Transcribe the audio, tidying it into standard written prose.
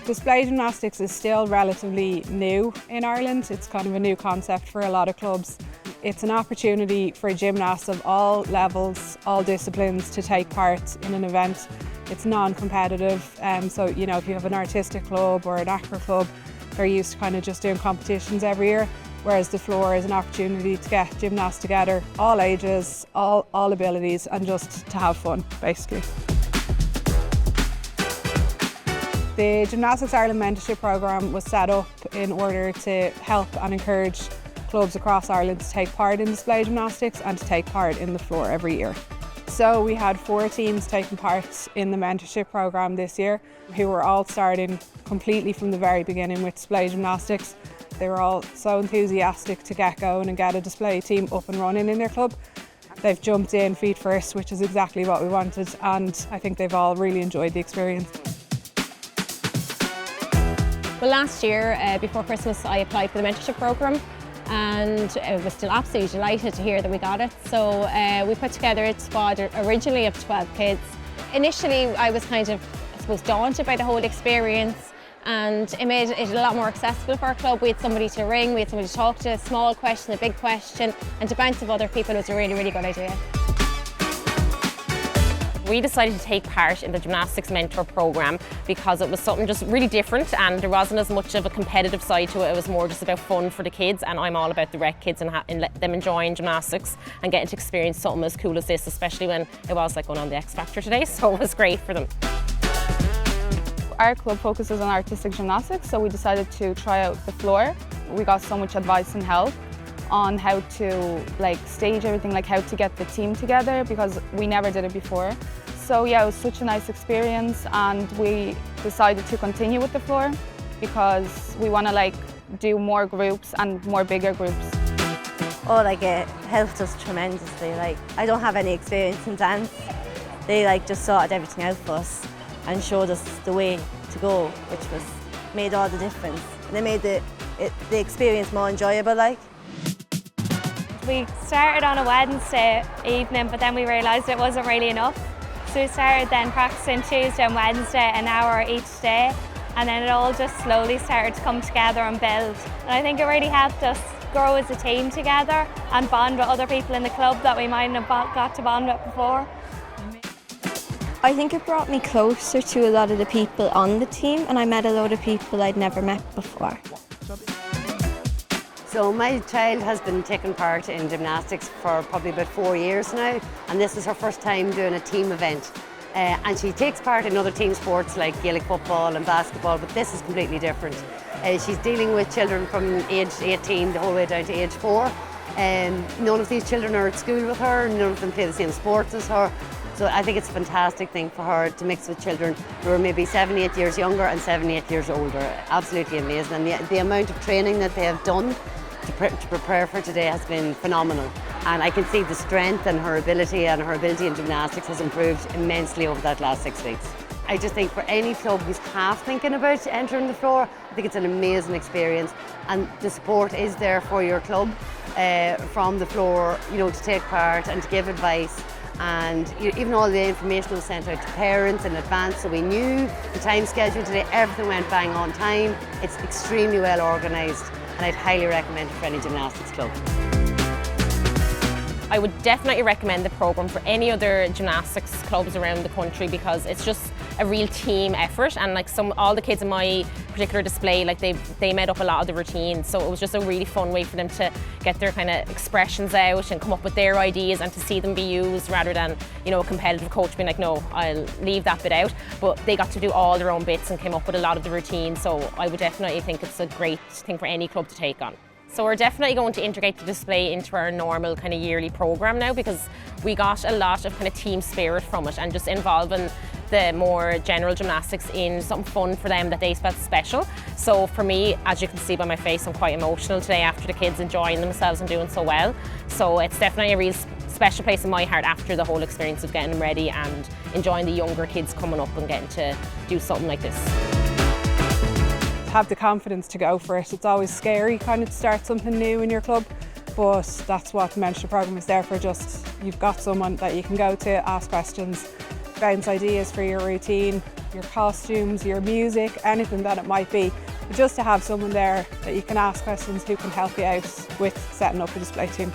Display gymnastics is still relatively new in Ireland. It's kind of a new concept for a lot of clubs. It's an opportunity for gymnasts of all levels, all disciplines to take part in an event. It's non-competitive, so if you have an artistic club or an acro club, they're used to kind of just doing competitions every year, whereas the floor is an opportunity to get gymnasts together, all ages, all abilities, and just to have fun, basically. The Gymnastics Ireland Mentorship programme was set up in order to help and encourage clubs across Ireland to take part in display gymnastics and to take part in the floor every year. So we had 4 teams taking part in the mentorship programme this year who were all starting completely from the very beginning with display gymnastics. They were all so enthusiastic to get going and get a display team up and running in their club. They've jumped in feet first, which is exactly what we wanted, and I think they've all really enjoyed the experience. Well, last year, before Christmas, I applied for the mentorship programme and I was still absolutely delighted to hear that we got it. So we put together a squad originally of 12 kids. Initially, I was kind of, daunted by the whole experience, and it made it a lot more accessible for our club. We had somebody to ring, we had somebody to talk to, a small question, a big question, and to bounce off other people was a really, really good idea. We decided to take part in the Gymnastics Mentor programme because it was something just really different, and there wasn't as much of a competitive side to it. It was more just about fun for the kids, and I'm all about the rec kids and them enjoying gymnastics and getting to experience something as cool as this, especially when it was like going on the X Factor today, so it was great for them. Our club focuses on artistic gymnastics, so we decided to try out the floor. We got so much advice and help on how to stage everything, how to get the team together, because we never did it before. So yeah, it was such a nice experience, and we decided to continue with the floor because we want to do more groups and more bigger groups. Oh, it helped us tremendously. I don't have any experience in dance. They just sorted everything out for us and showed us the way to go, which made all the difference. They made the experience more enjoyable. We started on a Wednesday evening, but then we realised it wasn't really enough. So we started then practicing Tuesday and Wednesday, an hour each day, and then it all just slowly started to come together and build. And I think it really helped us grow as a team together and bond with other people in the club that we might not have got to bond with before. I think it brought me closer to a lot of the people on the team, and I met a lot of people I'd never met before. So my child has been taking part in gymnastics for probably about 4 years now, and this is her first time doing a team event. And she takes part in other team sports like Gaelic football and basketball, but this is completely different. She's dealing with children from age 18 the whole way down to age 4. None of these children are at school with her, none of them play the same sports as her. So I think it's a fantastic thing for her to mix with children who are maybe 7, 8 years younger and 7, 8 years older. Absolutely amazing. And the amount of training that they have done to prepare for today has been phenomenal. And I can see the strength and her ability in gymnastics has improved immensely over that last 6 weeks. I just think for any club who's half thinking about entering the floor, I think it's an amazing experience, and the support is there for your club from the floor, to take part and to give advice. And even all the information was sent out to parents in advance, so we knew the time schedule today, everything went bang on time. It's extremely well organised, and I'd highly recommend it for any gymnastics club. I would definitely recommend the programme for any other gymnastics clubs around the country because it's just a real team effort, and all the kids in my particular display, they made up a lot of the routine, so it was just a really fun way for them to get their kind of expressions out and come up with their ideas and to see them be used rather than a competitive coach being like, no, I'll leave that bit out. But they got to do all their own bits and came up with a lot of the routine, so I would definitely think it's a great thing for any club to take on. So we're definitely going to integrate the display into our normal kind of yearly programme now, because we got a lot of kind of team spirit from it and just involving the more general gymnastics in something fun for them that they felt special. So for me, as you can see by my face, I'm quite emotional today after the kids enjoying themselves and doing so well. So it's definitely a real special place in my heart after the whole experience of getting them ready and enjoying the younger kids coming up and getting to do something like this. Have the confidence to go for it. It's always scary kind of to start something new in your club, but that's what the mentorship programme is there for. Just you've got someone that you can go to, ask questions, bounce ideas for your routine, your costumes, your music, anything that it might be. But just to have someone there that you can ask questions who can help you out with setting up a display team.